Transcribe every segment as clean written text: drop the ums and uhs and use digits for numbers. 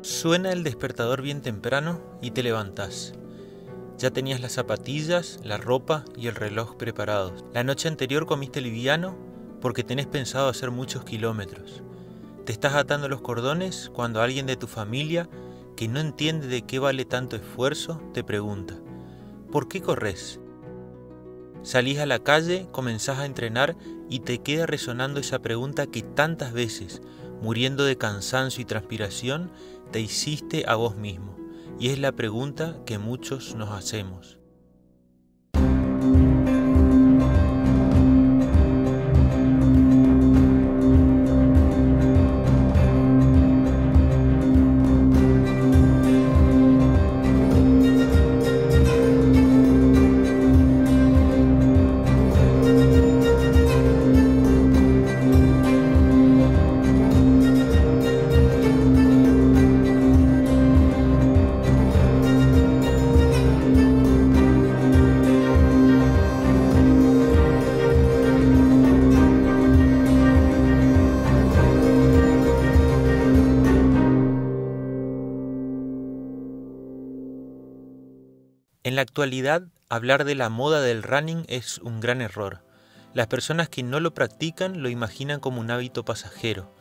Suena el despertador bien temprano y te levantás. Ya tenías las zapatillas, la ropa y el reloj preparados. La noche anterior comiste liviano porque tenés pensado hacer muchos kilómetros. Te estás atando los cordones cuando alguien de tu familia, que no entiende de qué vale tanto esfuerzo, te pregunta: ¿por qué corres? Salís a la calle, comenzás a entrenar y te queda resonando esa pregunta que tantas veces, muriendo de cansancio y transpiración, te hiciste a vos mismo. Y es la pregunta que muchos nos hacemos. En la actualidad, hablar de la moda del running es un gran error. Las personas que no lo practican lo imaginan como un hábito pasajero.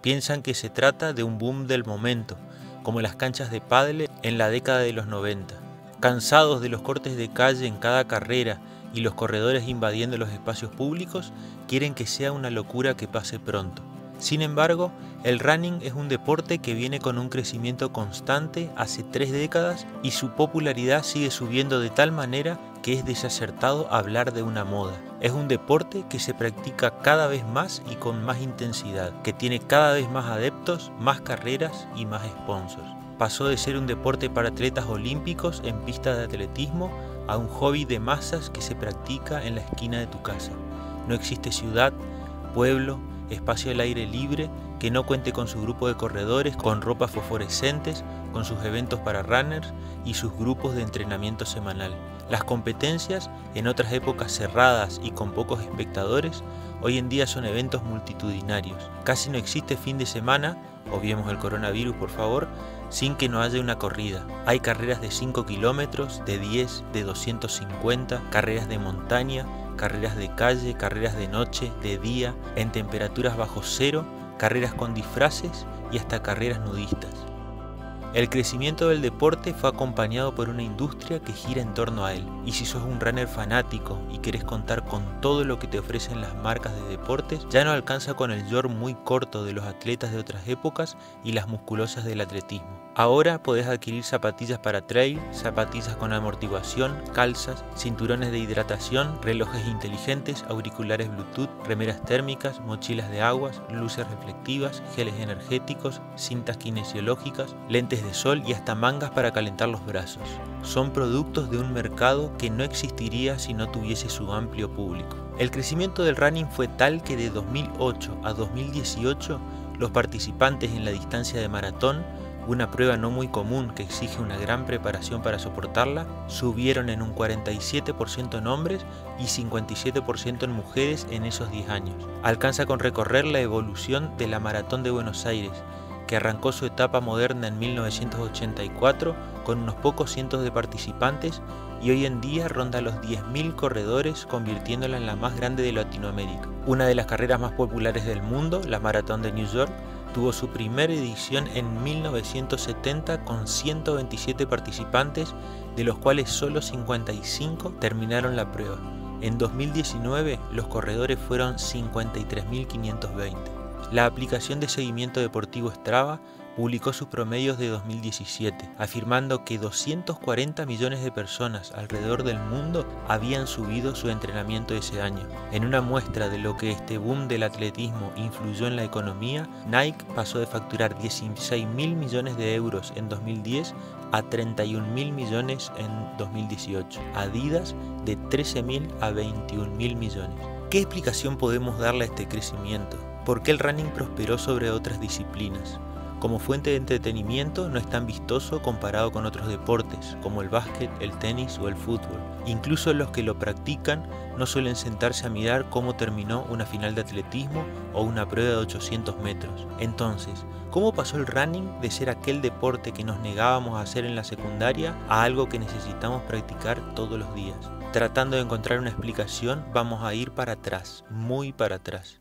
Piensan que se trata de un boom del momento, como las canchas de pádel en la década de los 90. Cansados de los cortes de calle en cada carrera y los corredores invadiendo los espacios públicos, quieren que sea una locura que pase pronto. Sin embargo, el running es un deporte que viene con un crecimiento constante hace 3 décadas y su popularidad sigue subiendo de tal manera que es desacertado hablar de una moda. Es un deporte que se practica cada vez más y con más intensidad, que tiene cada vez más adeptos, más carreras y más sponsors. Pasó de ser un deporte para atletas olímpicos en pistas de atletismo a un hobby de masas que se practica en la esquina de tu casa. No existe ciudad, pueblo, espacio al aire libre que no cuente con su grupo de corredores, con ropas fosforescentes, con sus eventos para runners y sus grupos de entrenamiento semanal. Las competencias, en otras épocas cerradas y con pocos espectadores, hoy en día son eventos multitudinarios. Casi no existe fin de semana, obviemos el coronavirus por favor, sin que no haya una corrida. Hay carreras de 5 kilómetros, de 10, de 250, carreras de montaña, carreras de calle, carreras de noche, de día, en temperaturas bajo cero, carreras con disfraces y hasta carreras nudistas. El crecimiento del deporte fue acompañado por una industria que gira en torno a él. Y si sos un runner fanático y querés contar con todo lo que te ofrecen las marcas de deportes, ya no alcanza con el short muy corto de los atletas de otras épocas y las musculosas del atletismo. Ahora podés adquirir zapatillas para trail, zapatillas con amortiguación, calzas, cinturones de hidratación, relojes inteligentes, auriculares Bluetooth, remeras térmicas, mochilas de aguas, luces reflectivas, geles energéticos, cintas kinesiológicas, lentes de sol y hasta mangas para calentar los brazos. Son productos de un mercado que no existiría si no tuviese su amplio público. El crecimiento del running fue tal que de 2008 a 2018 los participantes en la distancia de maratón, una prueba no muy común que exige una gran preparación para soportarla, subieron en un 47% en hombres y 57% en mujeres en esos 10 años. Alcanza con recorrer la evolución de la Maratón de Buenos Aires, que arrancó su etapa moderna en 1984 con unos pocos cientos de participantes y hoy en día ronda los 10.000 corredores, convirtiéndola en la más grande de Latinoamérica. Una de las carreras más populares del mundo, la Maratón de New York, tuvo su primera edición en 1970 con 127 participantes, de los cuales solo 55 terminaron la prueba. En 2019 los corredores fueron 53.520. La aplicación de seguimiento deportivo Strava publicó sus promedios de 2017, afirmando que 240 millones de personas alrededor del mundo habían subido su entrenamiento ese año. En una muestra de lo que este boom del atletismo influyó en la economía, Nike pasó de facturar 16.000 millones de euros en 2010 a 31.000 millones en 2018. Adidas de 13.000 a 21.000 millones. ¿Qué explicación podemos darle a este crecimiento? ¿Por qué el running prosperó sobre otras disciplinas? Como fuente de entretenimiento no es tan vistoso comparado con otros deportes, como el básquet, el tenis o el fútbol. Incluso los que lo practican no suelen sentarse a mirar cómo terminó una final de atletismo o una prueba de 800 metros. Entonces, ¿cómo pasó el running de ser aquel deporte que nos negábamos a hacer en la secundaria a algo que necesitamos practicar todos los días? Tratando de encontrar una explicación, vamos a ir para atrás, muy para atrás.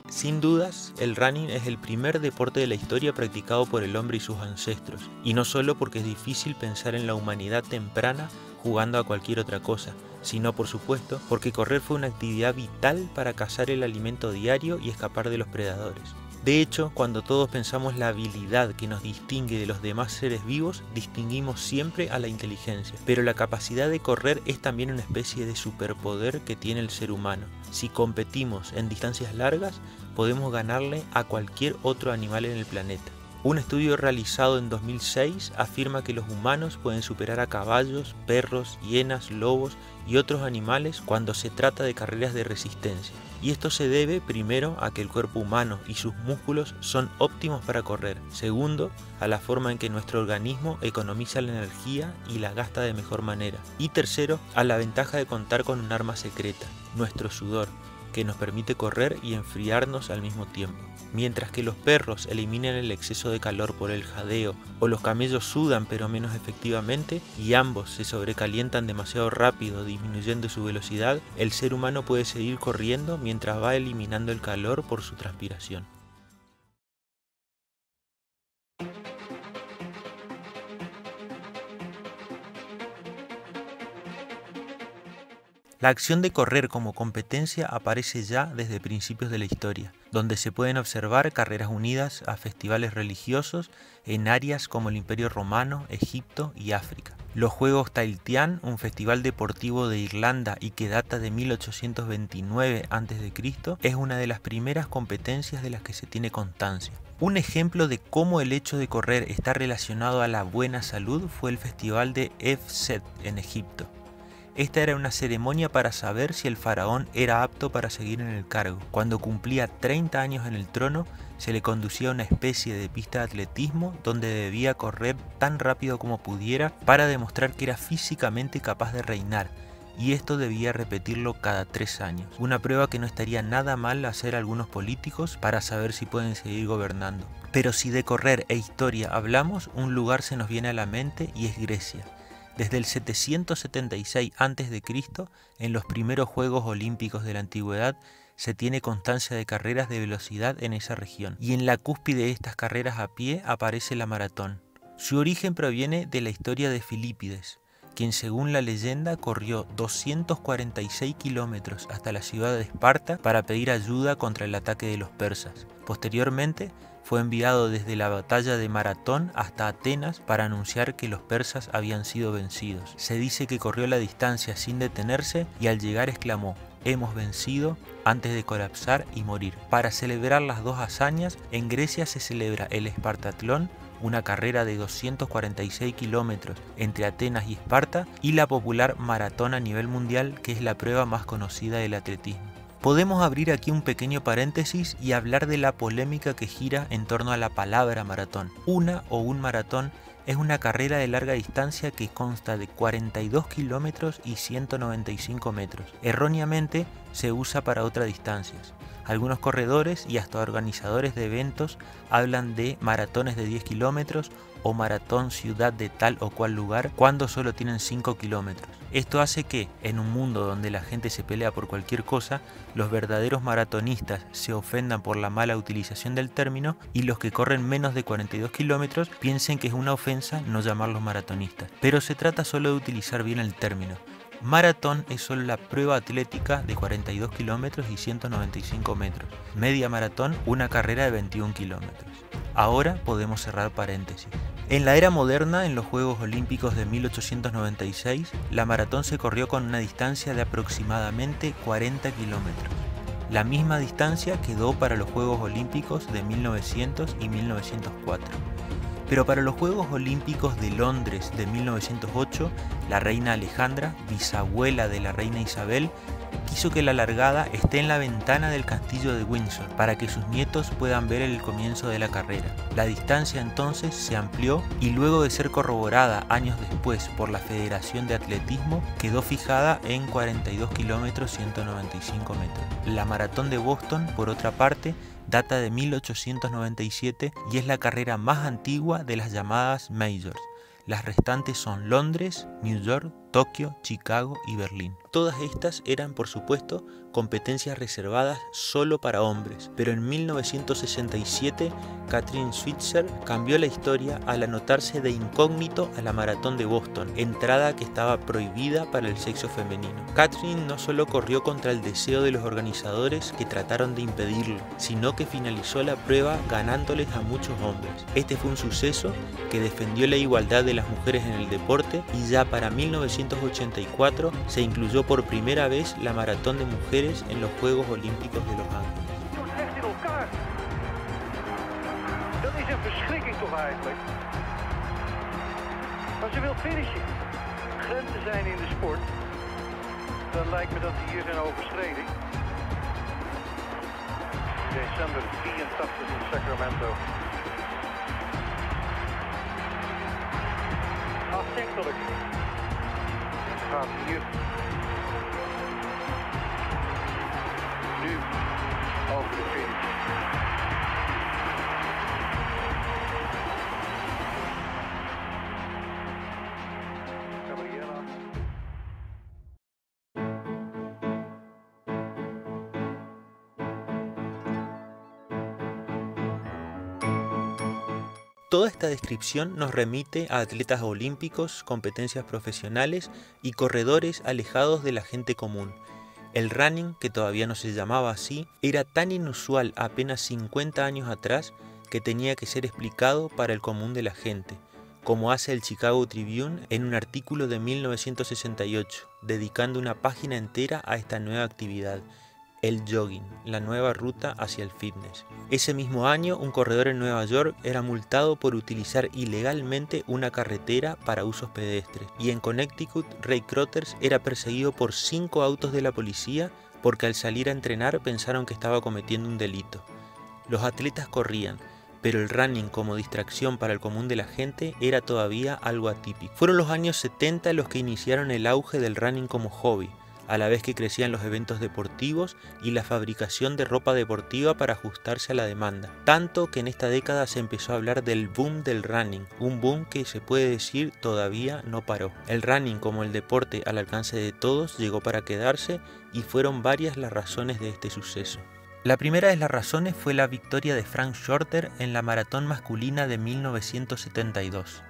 Sin dudas, el running es el primer deporte de la historia practicado por el hombre y sus ancestros, y no solo porque es difícil pensar en la humanidad temprana jugando a cualquier otra cosa, sino por supuesto porque correr fue una actividad vital para cazar el alimento diario y escapar de los predadores. De hecho, cuando todos pensamos la habilidad que nos distingue de los demás seres vivos, distinguimos siempre a la inteligencia. Pero la capacidad de correr es también una especie de superpoder que tiene el ser humano. Si competimos en distancias largas, podemos ganarle a cualquier otro animal en el planeta. Un estudio realizado en 2006 afirma que los humanos pueden superar a caballos, perros, hienas, lobos y otros animales cuando se trata de carreras de resistencia. Y esto se debe, primero, a que el cuerpo humano y sus músculos son óptimos para correr. Segundo, a la forma en que nuestro organismo economiza la energía y la gasta de mejor manera. Y tercero, a la ventaja de contar con un arma secreta, nuestro sudor, que nos permite correr y enfriarnos al mismo tiempo. Mientras que los perros eliminan el exceso de calor por el jadeo o los camellos sudan pero menos efectivamente y ambos se sobrecalientan demasiado rápido disminuyendo su velocidad, el ser humano puede seguir corriendo mientras va eliminando el calor por su transpiración. La acción de correr como competencia aparece ya desde principios de la historia, donde se pueden observar carreras unidas a festivales religiosos en áreas como el Imperio Romano, Egipto y África. Los Juegos Tailteann, un festival deportivo de Irlanda y que data de 1829 a.C., es una de las primeras competencias de las que se tiene constancia. Un ejemplo de cómo el hecho de correr está relacionado a la buena salud fue el festival de Ef-Set en Egipto. Esta era una ceremonia para saber si el faraón era apto para seguir en el cargo. Cuando cumplía 30 años en el trono, se le conducía a una especie de pista de atletismo donde debía correr tan rápido como pudiera para demostrar que era físicamente capaz de reinar, y esto debía repetirlo cada 3 años. Una prueba que no estaría nada mal hacer algunos políticos para saber si pueden seguir gobernando. Pero si de correr e historia hablamos, un lugar se nos viene a la mente y es Grecia. Desde el 776 a.C., en los primeros Juegos Olímpicos de la Antigüedad, se tiene constancia de carreras de velocidad en esa región. Y en la cúspide de estas carreras a pie aparece la maratón. Su origen proviene de la historia de Filipides, quien según la leyenda corrió 246 kilómetros hasta la ciudad de Esparta para pedir ayuda contra el ataque de los persas. Posteriormente, fue enviado desde la batalla de Maratón hasta Atenas para anunciar que los persas habían sido vencidos. Se dice que corrió la distancia sin detenerse y al llegar exclamó: "Hemos vencido", antes de colapsar y morir. Para celebrar las dos hazañas, en Grecia se celebra el Espartatlón, una carrera de 246 kilómetros entre Atenas y Esparta, y la popular maratón a nivel mundial, que es la prueba más conocida del atletismo. Podemos abrir aquí un pequeño paréntesis y hablar de la polémica que gira en torno a la palabra maratón. Una o un maratón es una carrera de larga distancia que consta de 42 kilómetros y 195 metros. Erróneamente se usa para otras distancias. Algunos corredores y hasta organizadores de eventos hablan de maratones de 10 kilómetros o maratón ciudad de tal o cual lugar cuando solo tienen 5 kilómetros. Esto hace que, en un mundo donde la gente se pelea por cualquier cosa, los verdaderos maratonistas se ofendan por la mala utilización del término y los que corren menos de 42 kilómetros piensen que es una ofensa no llamarlos maratonistas. Pero se trata solo de utilizar bien el término. Maratón es solo la prueba atlética de 42 kilómetros y 195 metros. Media maratón, una carrera de 21 kilómetros. Ahora podemos cerrar paréntesis. En la era moderna, en los Juegos Olímpicos de 1896, la maratón se corrió con una distancia de aproximadamente 40 kilómetros. La misma distancia quedó para los Juegos Olímpicos de 1900 y 1904. Pero para los Juegos Olímpicos de Londres de 1908, la reina Alejandra, bisabuela de la reina Isabel, quiso que la largada esté en la ventana del castillo de Windsor para que sus nietos puedan ver el comienzo de la carrera. La distancia entonces se amplió y luego de ser corroborada años después por la Federación de Atletismo, quedó fijada en 42 kilómetros 195 metros. La maratón de Boston, por otra parte, data de 1897 y es la carrera más antigua de las llamadas Majors. Las restantes son Londres, New York, Tokio, Chicago y Berlín. Todas estas eran, por supuesto, competencias reservadas solo para hombres, pero en 1967 Katrin Switzer cambió la historia al anotarse de incógnito a la maratón de Boston, entrada que estaba prohibida para el sexo femenino. Katrin no solo corrió contra el deseo de los organizadores que trataron de impedirlo, sino que finalizó la prueba ganándoles a muchos hombres. Este fue un suceso que defendió la igualdad de las mujeres en el deporte y ya para 1984 se incluyó por primera vez la maratón de mujeres en los Juegos Olímpicos de Los Ángeles. Dat is een verschrikking toch eigenlijk. Als je wilt finishen, grenzen zijn in de sport, dan lijkt me dat die hier zijn overschreden. December 83 in Sacramento. Afzichtelijk. We gaan hier nu over de finish. Toda esta descripción nos remite a atletas olímpicos, competencias profesionales y corredores alejados de la gente común. El running, que todavía no se llamaba así, era tan inusual apenas 50 años atrás que tenía que ser explicado para el común de la gente, como hace el Chicago Tribune en un artículo de 1968, dedicando una página entera a esta nueva actividad. El jogging, la nueva ruta hacia el fitness. Ese mismo año, un corredor en Nueva York era multado por utilizar ilegalmente una carretera para usos pedestres. Y en Connecticut, Ray Crotters era perseguido por 5 autos de la policía porque al salir a entrenar pensaron que estaba cometiendo un delito. Los atletas corrían, pero el running como distracción para el común de la gente era todavía algo atípico. Fueron los años 70 los que iniciaron el auge del running como hobby, a la vez que crecían los eventos deportivos y la fabricación de ropa deportiva para ajustarse a la demanda. Tanto que en esta década se empezó a hablar del boom del running, un boom que se puede decir todavía no paró. El running como el deporte al alcance de todos llegó para quedarse y fueron varias las razones de este suceso. La primera de las razones fue la victoria de Frank Shorter en la maratón masculina de 1972.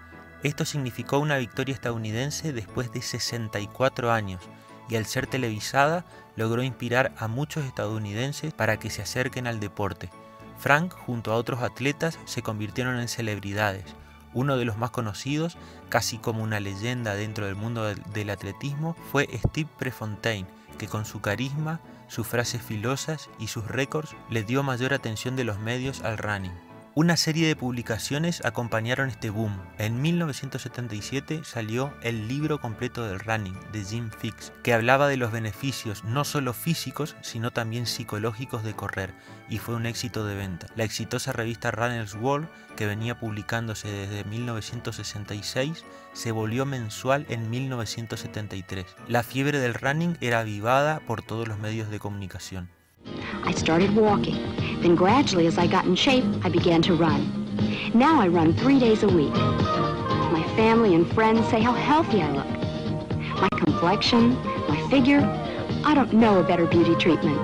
Esto significó una victoria estadounidense después de 64 años, y al ser televisada logró inspirar a muchos estadounidenses para que se acerquen al deporte. Frank, junto a otros atletas, se convirtieron en celebridades. Uno de los más conocidos, casi como una leyenda dentro del mundo del atletismo, fue Steve Prefontaine, que con su carisma, sus frases filosas y sus récords le dio mayor atención de los medios al running. Una serie de publicaciones acompañaron este boom. En 1977 salió el libro completo del running de Jim Fixx, que hablaba de los beneficios no solo físicos, sino también psicológicos de correr, y fue un éxito de venta. La exitosa revista Runner's World, que venía publicándose desde 1966, se volvió mensual en 1973. La fiebre del running era avivada por todos los medios de comunicación. I started walking. Then gradually, as I got in shape, I began to run. Now I run 3 days a week. My family and friends say how healthy I look. My complexion, my figure, I don't know a better beauty treatment.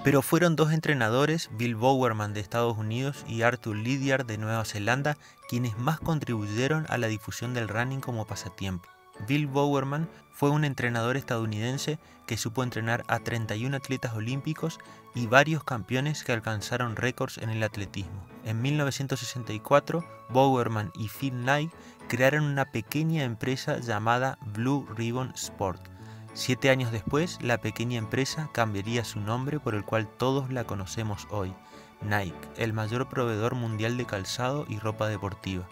Pero fueron dos entrenadores, Bill Bowerman de Estados Unidos y Arthur Lydiard de Nueva Zelanda, quienes más contribuyeron a la difusión del running como pasatiempo. Bill Bowerman fue un entrenador estadounidense que supo entrenar a 31 atletas olímpicos y varios campeones que alcanzaron récords en el atletismo. En 1964, Bowerman y Phil Knight crearon una pequeña empresa llamada Blue Ribbon Sport. 7 años después, la pequeña empresa cambiaría su nombre por el cual todos la conocemos hoy, Nike, el mayor proveedor mundial de calzado y ropa deportiva.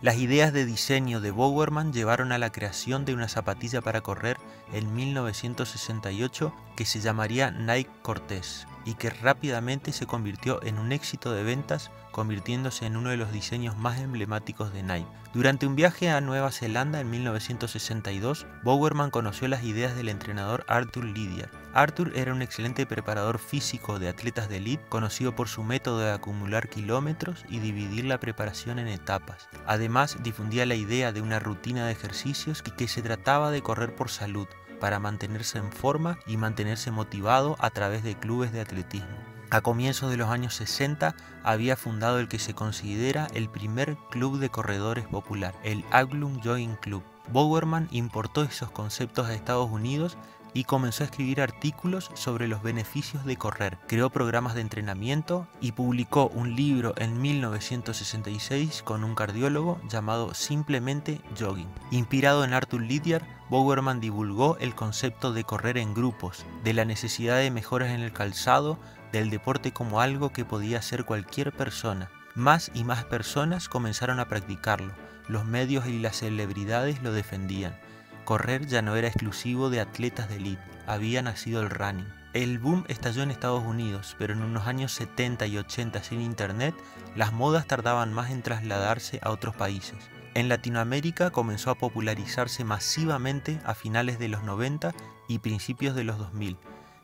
Las ideas de diseño de Bowerman llevaron a la creación de una zapatilla para correr en 1968 que se llamaría Nike Cortez y que rápidamente se convirtió en un éxito de ventas, convirtiéndose en uno de los diseños más emblemáticos de Nike. Durante un viaje a Nueva Zelanda en 1962, Bowerman conoció las ideas del entrenador Arthur Lydiard. Arthur era un excelente preparador físico de atletas de élite, conocido por su método de acumular kilómetros y dividir la preparación en etapas. Además, difundía la idea de una rutina de ejercicios y que se trataba de correr por salud, para mantenerse en forma y mantenerse motivado a través de clubes de atletismo. A comienzos de los años 60 había fundado el que se considera el primer club de corredores popular, el Aglum Jogging Club. Bowerman importó esos conceptos a Estados Unidos y comenzó a escribir artículos sobre los beneficios de correr. Creó programas de entrenamiento y publicó un libro en 1966 con un cardiólogo llamado simplemente Jogging. Inspirado en Arthur Lydiard, Bowerman divulgó el concepto de correr en grupos, de la necesidad de mejoras en el calzado, del deporte como algo que podía hacer cualquier persona. Más y más personas comenzaron a practicarlo. Los medios y las celebridades lo defendían. Correr ya no era exclusivo de atletas de élite, había nacido el running. El boom estalló en Estados Unidos, pero en unos años 70 y 80 sin internet, las modas tardaban más en trasladarse a otros países. En Latinoamérica comenzó a popularizarse masivamente a finales de los 90 y principios de los 2000.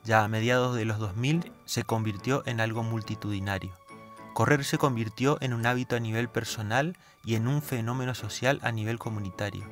Ya a mediados de los 2000 se convirtió en algo multitudinario. Correr se convirtió en un hábito a nivel personal y en un fenómeno social a nivel comunitario.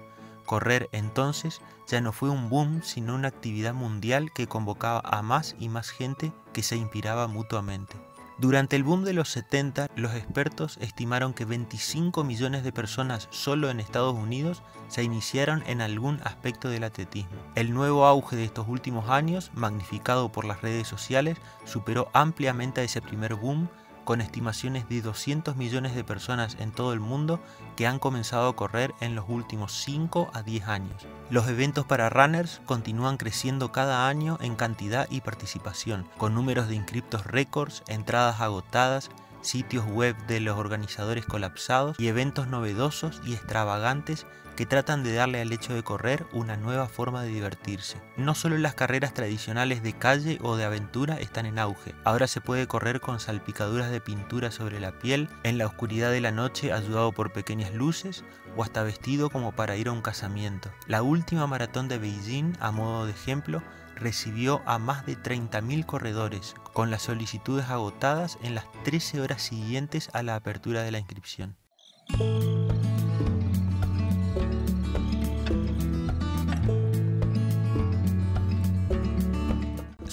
Correr entonces ya no fue un boom, sino una actividad mundial que convocaba a más y más gente que se inspiraba mutuamente. Durante el boom de los 70, los expertos estimaron que 25 millones de personas solo en Estados Unidos se iniciaron en algún aspecto del atletismo. El nuevo auge de estos últimos años, magnificado por las redes sociales, superó ampliamente a ese primer boom, con estimaciones de 200 millones de personas en todo el mundo que han comenzado a correr en los últimos 5 a 10 años. Los eventos para runners continúan creciendo cada año en cantidad y participación, con números de inscriptos récords, entradas agotadas, sitios web de los organizadores colapsados y eventos novedosos y extravagantes que tratan de darle al hecho de correr una nueva forma de divertirse. No solo las carreras tradicionales de calle o de aventura están en auge, ahora se puede correr con salpicaduras de pintura sobre la piel, en la oscuridad de la noche ayudado por pequeñas luces o hasta vestido como para ir a un casamiento. La última maratón de Beijing, a modo de ejemplo, recibió a más de 30.000 corredores, con las solicitudes agotadas en las 13 horas siguientes a la apertura de la inscripción.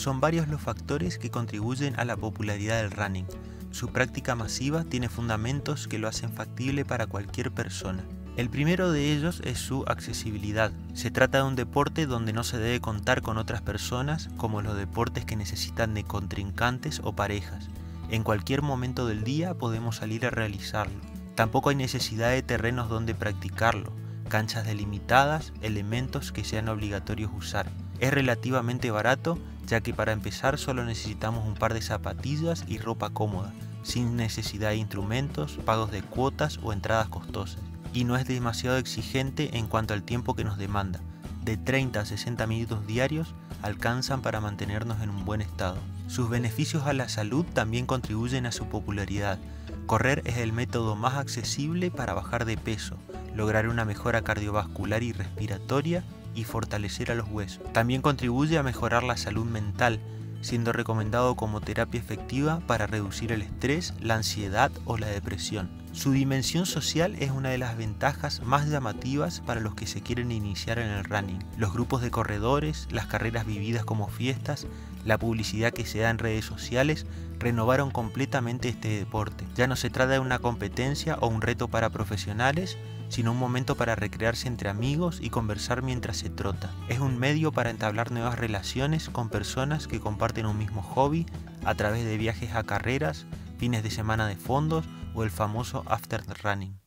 Son varios los factores que contribuyen a la popularidad del running. Su práctica masiva tiene fundamentos que lo hacen factible para cualquier persona. El primero de ellos es su accesibilidad. Se trata de un deporte donde no se debe contar con otras personas como los deportes que necesitan de contrincantes o parejas. En cualquier momento del día podemos salir a realizarlo. Tampoco hay necesidad de terrenos donde practicarlo, canchas delimitadas, elementos que sean obligatorios usar. Es relativamente barato, ya que para empezar solo necesitamos un par de zapatillas y ropa cómoda, sin necesidad de instrumentos, pagos de cuotas o entradas costosas. Y no es demasiado exigente en cuanto al tiempo que nos demanda. De 30 a 60 minutos diarios alcanzan para mantenernos en un buen estado. Sus beneficios a la salud también contribuyen a su popularidad. Correr es el método más accesible para bajar de peso, lograr una mejora cardiovascular y respiratoria y fortalecer a los huesos. También contribuye a mejorar la salud mental, siendo recomendado como terapia efectiva para reducir el estrés, la ansiedad o la depresión. Su dimensión social es una de las ventajas más llamativas para los que se quieren iniciar en el running. Los grupos de corredores, las carreras vividas como fiestas, la publicidad que se da en redes sociales renovaron completamente este deporte. Ya no se trata de una competencia o un reto para profesionales, sino un momento para recrearse entre amigos y conversar mientras se trota. Es un medio para entablar nuevas relaciones con personas que comparten un mismo hobby a través de viajes a carreras, fines de semana de fondos o el famoso after running.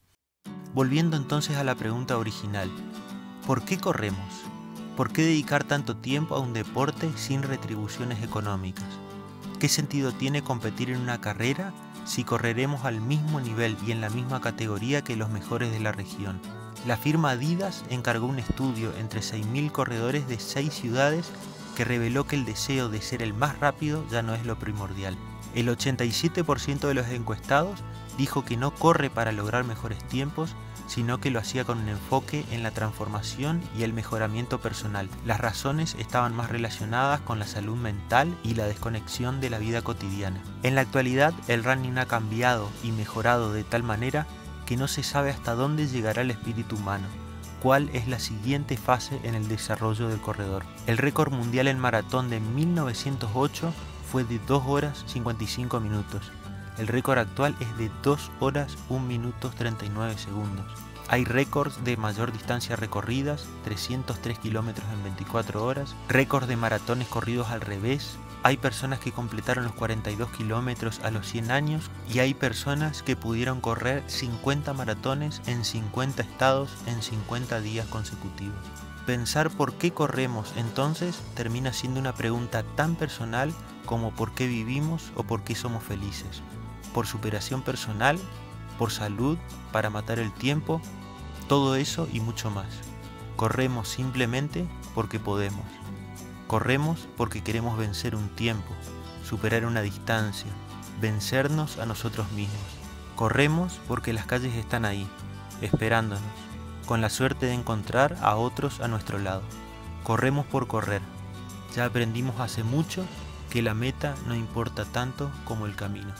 Volviendo entonces a la pregunta original, ¿por qué corremos? ¿Por qué dedicar tanto tiempo a un deporte sin retribuciones económicas? ¿Qué sentido tiene competir en una carrera si correremos al mismo nivel y en la misma categoría que los mejores de la región. La firma Adidas encargó un estudio entre 6.000 corredores de 6 ciudades que reveló que el deseo de ser el más rápido ya no es lo primordial. El 87% de los encuestados dijo que no corre para lograr mejores tiempos, sino que lo hacía con un enfoque en la transformación y el mejoramiento personal. Las razones estaban más relacionadas con la salud mental y la desconexión de la vida cotidiana. En la actualidad, el running ha cambiado y mejorado de tal manera que no se sabe hasta dónde llegará el espíritu humano, cuál es la siguiente fase en el desarrollo del corredor. El récord mundial en maratón de 1908 fue de 2 horas 55 minutos. El récord actual es de 2 horas 1 minuto 39 segundos. Hay récords de mayor distancia recorridas, 303 kilómetros en 24 horas, récords de maratones corridos al revés. Hay personas que completaron los 42 kilómetros a los 100 años y hay personas que pudieron correr 50 maratones en 50 estados en 50 días consecutivos. Pensar por qué corremos entonces termina siendo una pregunta tan personal como por qué vivimos o por qué somos felices. Por superación personal, por salud, para matar el tiempo, todo eso y mucho más. Corremos simplemente porque podemos. Corremos porque queremos vencer un tiempo, superar una distancia, vencernos a nosotros mismos. Corremos porque las calles están ahí, esperándonos, con la suerte de encontrar a otros a nuestro lado. Corremos por correr. Ya aprendimos hace mucho que la meta no importa tanto como el camino.